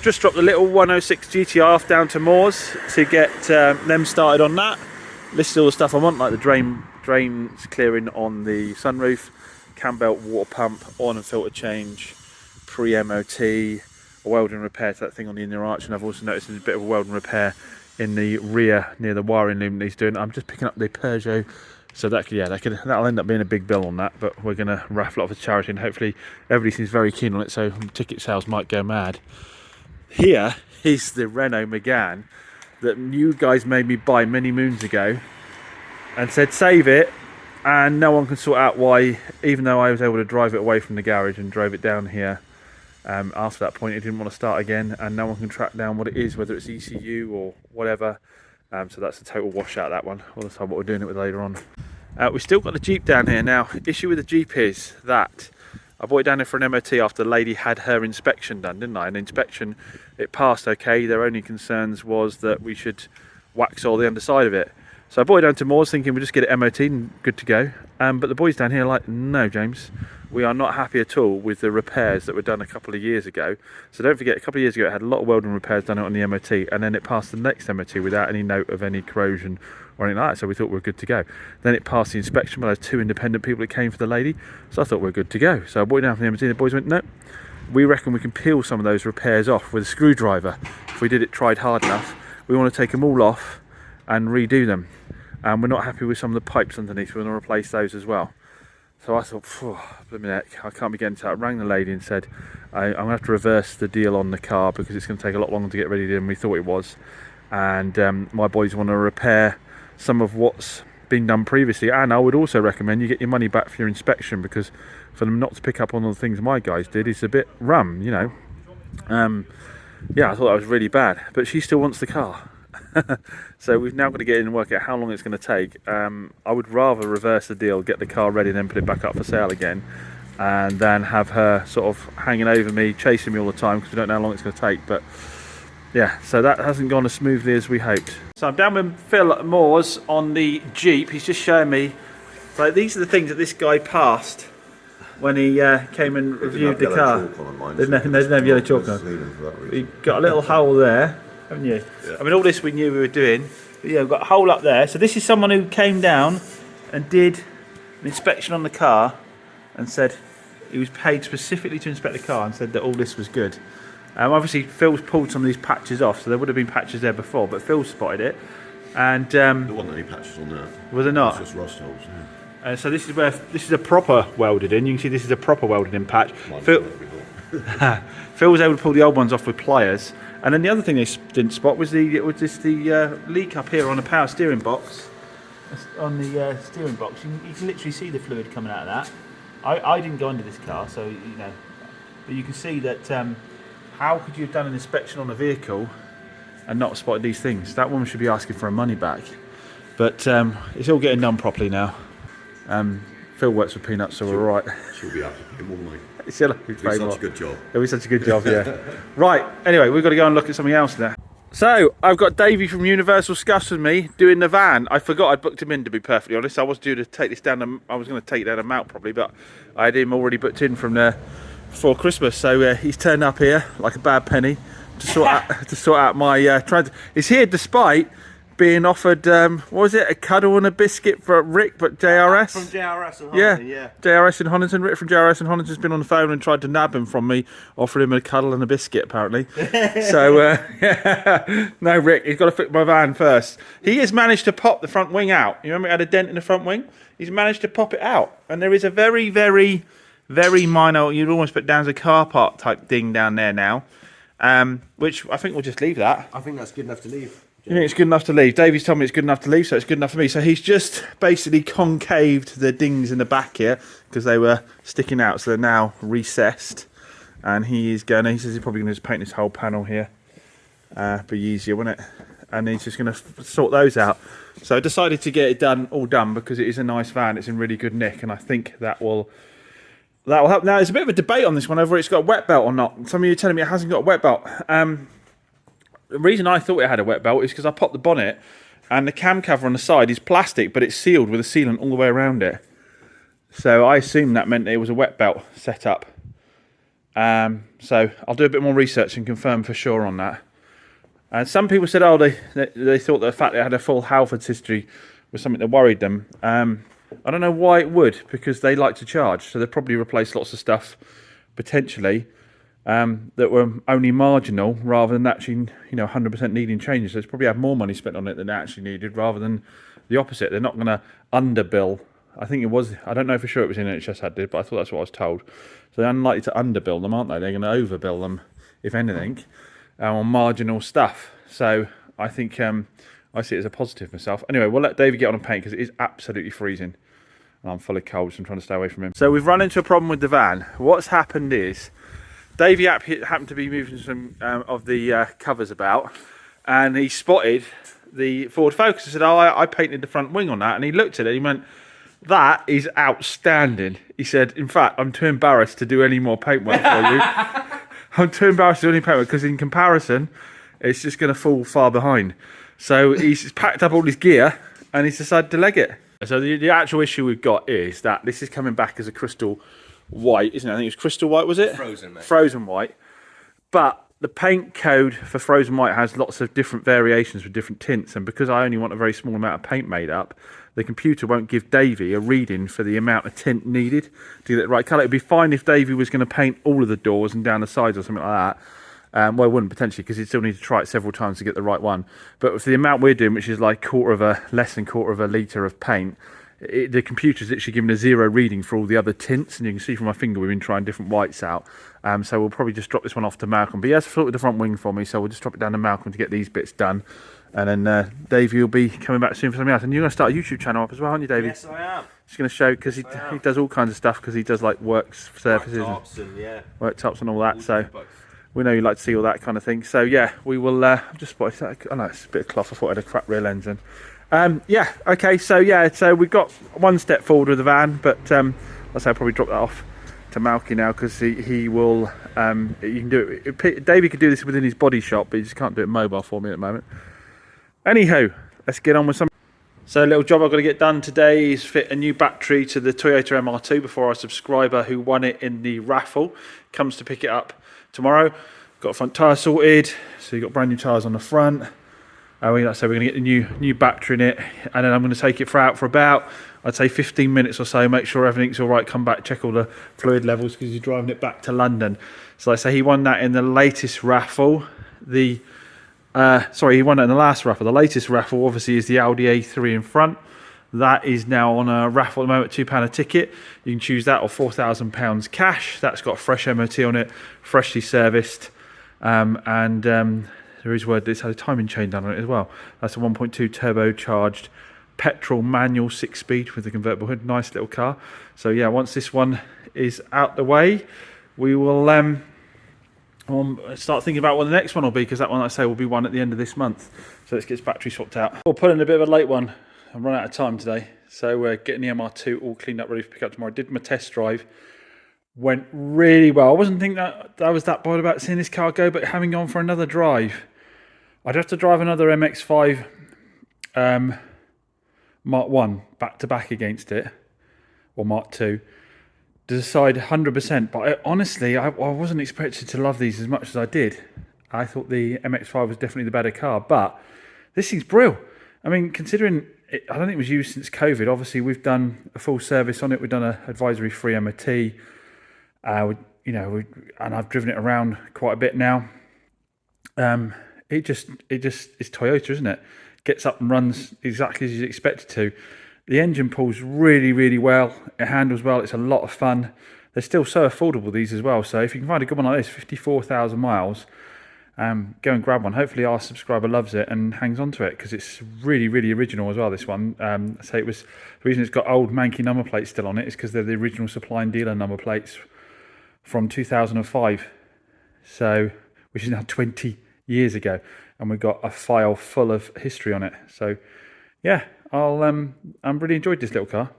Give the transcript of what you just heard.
Just dropped the little 106 GTI off down to Moore's to get them started on that. Listed all the stuff I want, like the drains clearing on the sunroof, cam belt water pump, oil and filter change, pre-MOT, a welding repair to that thing on the inner arch, and I've also noticed there's a bit of a welding repair in the rear near the wiring loom that he's doing. I'm just picking up the Peugeot, so that'll end up being a big bill on that, but we're going to raffle it off a charity, and hopefully everybody seems very keen on it, so ticket sales might go mad. Here is the Renault Megane that you guys made me buy many moons ago and said save it, and no one can sort out why, even though I was able to drive it away from the garage and drove it down here. After that point it didn't want to start again, and no one can track down what it is, whether it's ECU or whatever. So that's a total washout, that one. We'll decide what we're doing it with later on. We've still got the Jeep down here. Now, issue with the Jeep is that I brought it down here for an MOT after the lady had her inspection done, didn't I? An inspection, it passed okay. Their only concerns was that we should wax all the underside of it. So I brought it down to Moore's thinking we'll just get it MOT'd and good to go. But the boys down here are like, no, James, we are not happy at all with the repairs that were done a couple of years ago. So don't forget, a couple of years ago it had a lot of welding repairs done on the MOT, and then it passed the next MOT without any note of any corrosion or anything like that, so we thought we were good to go. Then it passed the inspection, but there were 2 independent people that came for the lady, so I thought we were good to go. So I brought it down from the MOT, and the boys went, no, we reckon we can peel some of those repairs off with a screwdriver. If we tried hard enough, we want to take them all off and redo them. And we're not happy with some of the pipes underneath, we want to replace those as well. So I thought, blooming heck, I can't be getting to that. I rang the lady and said, I'm going to have to reverse the deal on the car because it's going to take a lot longer to get ready than we thought it was. And my boys want to repair some of what's been done previously. And I would also recommend you get your money back for your inspection, because for them not to pick up on all the things my guys did is a bit rum, you know. Yeah, I thought that was really bad. But she still wants the car. So we've now got to get in and work out how long it's going to take. I would rather reverse the deal, get the car ready, and then put it back up for sale again, and then have her sort of hanging over me, chasing me all the time, because we don't know how long it's going to take. But yeah, so that hasn't gone as smoothly as we hoped. So I'm down with Phil at Moore's on the Jeep. He's just showing me, like, these are the things that this guy passed when he came and reviewed the car. There's no yellow chalk on. He got a little hole there, haven't you? Yeah. I mean, all this we knew we were doing, but yeah, we've got a hole up there. So this is someone who came down and did an inspection on the car and said he was paid specifically to inspect the car and said that all this was good. Obviously Phil's pulled some of these patches off, so there would have been patches there before, but Phil spotted it. And there wasn't any patches on there. Was there not? It's just rust holes, yeah. So this is where this is a proper welded in. You can see this is a proper welded in patch. Phil was able to pull the old ones off with pliers. And then the other thing they didn't spot was the leak up here on the power steering box. On the steering box, you can literally see the fluid coming out of that. I didn't go under this car, so you know, but you can see that. How could you have done an inspection on a vehicle and not spotted these things? That woman should be asking for her money back. But it's all getting done properly now. Phil works with Peanuts, so we're all right. She'll be happy, won't we? It'll be such a good job. It'll be such a good job, yeah. Right, anyway, we've got to go and look at something else now. So, I've got Davey from Universal Scuffs with me doing the van. I forgot I'd booked him in, to be perfectly honest. I was due to take this down, I was going to take it down a mount probably, but I had him already booked in from there before Christmas. So he's turned up here like a bad penny to sort out my He's here despite being offered, what was it, a cuddle and a biscuit for Rick, but JRS? From JRS and Honington, yeah. JRS and Honington. Rick from JRS and Honington's been on the phone and tried to nab him from me, offered him a cuddle and a biscuit, apparently. So, yeah. No, Rick, he's got to fix my van first. He has managed to pop the front wing out. You remember it had a dent in the front wing? He's managed to pop it out. And there is a very, very, very minor, you'd almost put down as a car park type ding down there now, which I think we'll just leave that. I think that's good enough to leave. You think it's good enough to leave? Davey's told me it's good enough to leave, so it's good enough for me. So he's just basically concaved the dings in the back here because they were sticking out, so they're now recessed. And he says he's probably going to just paint this whole panel here. Be easier, wouldn't it? And he's just going to sort those out. So I decided to get it all done because it is a nice van. It's in really good nick, and I think that will help. Now, there's a bit of a debate on this one over it's got a wet belt or not. Some of you are telling me it hasn't got a wet belt. The reason I thought it had a wet belt is because I popped the bonnet and the cam cover on the side is plastic, but it's sealed with a sealant all the way around it. So I assumed that meant it was a wet belt set up. So I'll do a bit more research and confirm for sure on that. And some people said, oh, they thought the fact that it had a full Halfords history was something that worried them. I don't know why it would, because they like to charge, so they'll probably replace lots of stuff potentially that were only marginal, rather than actually 100% needing changes. So it's probably have more money spent on it than they actually needed, rather than the opposite. They're not going to underbill. I think it was, I don't know for sure it was in NHS had did, but I thought that's what I was told. So they're unlikely to underbill them, aren't they? They're going to overbill them, if anything, on marginal stuff. So I think I see it as a positive myself. Anyway, we'll let David get on and paint, because it is absolutely freezing. And I'm full of cold, so I'm trying to stay away from him. So we've run into a problem with the van. What's happened is, Davey happened to be moving some of the covers about, and he spotted the Ford Focus. I said, oh, I painted the front wing on that. And he looked at it, he went, that is outstanding. He said, in fact, I'm too embarrassed to do any more paintwork for you. I'm too embarrassed to do any paintwork, because in comparison, it's just going to fall far behind. So he's packed up all his gear, and he's decided to leg it. So the actual issue we've got is that this is coming back as a crystal white, isn't it? I think it was crystal white, was it? Frozen, mate. Frozen white. But the paint code for frozen white has lots of different variations with different tints, and because I only want a very small amount of paint made up, the computer won't give Davey a reading for the amount of tint needed to get the right colour. It'd be fine if Davey was going to paint all of the doors and down the sides or something like that. Well, it wouldn't potentially, because he'd still need to try it several times to get the right one. But for the amount we're doing, which is like less than quarter of a litre of paint, the computer's literally giving a 0 reading for all the other tints, and you can see from my finger we've been trying different whites out. So we'll probably just drop this one off to Malcolm. But he has floated the front wing for me, so we'll just drop it down to Malcolm to get these bits done. And then Davey will be coming back soon for something else. And you're going to start a YouTube channel up as well, aren't you, Davey? Yes, I am. Just going to show, because he does all kinds of stuff, because he does like works surfaces, worktops and all that. So we know you like to see all that kind of thing. So yeah, we will just spotted that. I know it's a bit of cloth. I thought I had a crap rear lens in. Yeah, okay, so we've got one step forward with the van, but I'll probably drop that off to Malky now, because he will, you can do it. Davey could do this within his body shop, but he just can't do it mobile for me at the moment. Anywho, let's get on with some. So a little job I've got to get done today is fit a new battery to the Toyota MR2 before our subscriber who won it in the raffle comes to pick it up tomorrow. Got a front tyre sorted, so you've got brand new tyres on the front. So we're going to get the new battery in it, and then I'm going to take it out for about, I'd say 15 minutes or so, make sure everything's all right, come back, check all the fluid levels, because you're driving it back to London. So like I say, he won that in the latest raffle. He won it in the last raffle. The latest raffle, obviously, is the Audi A3 in front. That is now on a raffle at the moment, £2 a ticket. You can choose that or £4,000 cash. That's got fresh MOT on it, freshly serviced, there is word it's had a timing chain done on it as well. That's a 1.2 turbocharged petrol manual 6-speed with a convertible hood. Nice little car. So yeah, once this one is out the way, we will start thinking about what the next one will be, because that one, like I say, will be one at the end of this month. So let's get this battery swapped out. We'll put in a bit of a late one. I've run out of time today. So we're getting the MR2 all cleaned up, ready for pick up tomorrow. Did my test drive. Went really well. I wasn't thinking that I was that bothered about seeing this car go, but having gone for another drive, I'd have to drive another MX-5 Mark 1 back to back against it, or Mark 2, to decide 100%. But honestly, I wasn't expected to love these as much as I did. I thought the MX-5 was definitely the better car, but this thing's brilliant. I mean, considering I don't think it was used since COVID. Obviously, we've done a full service on it. We've done an advisory-free MOT. And I've driven it around quite a bit now. It just is Toyota, isn't it? Gets up and runs exactly as you expect it to. The engine pulls really, really well. It handles well. It's a lot of fun. They're still so affordable, these as well. So if you can find a good one like this, 54,000 miles, go and grab one. Hopefully our subscriber loves it and hangs on to it, because it's really, really original as well, this one. So it was, the reason it's got old manky number plates still on it is because they're the original supply and dealer number plates from 2005. So, which is now 20 years ago, and we've got a file full of history on it. So yeah, I'm really enjoyed this little car.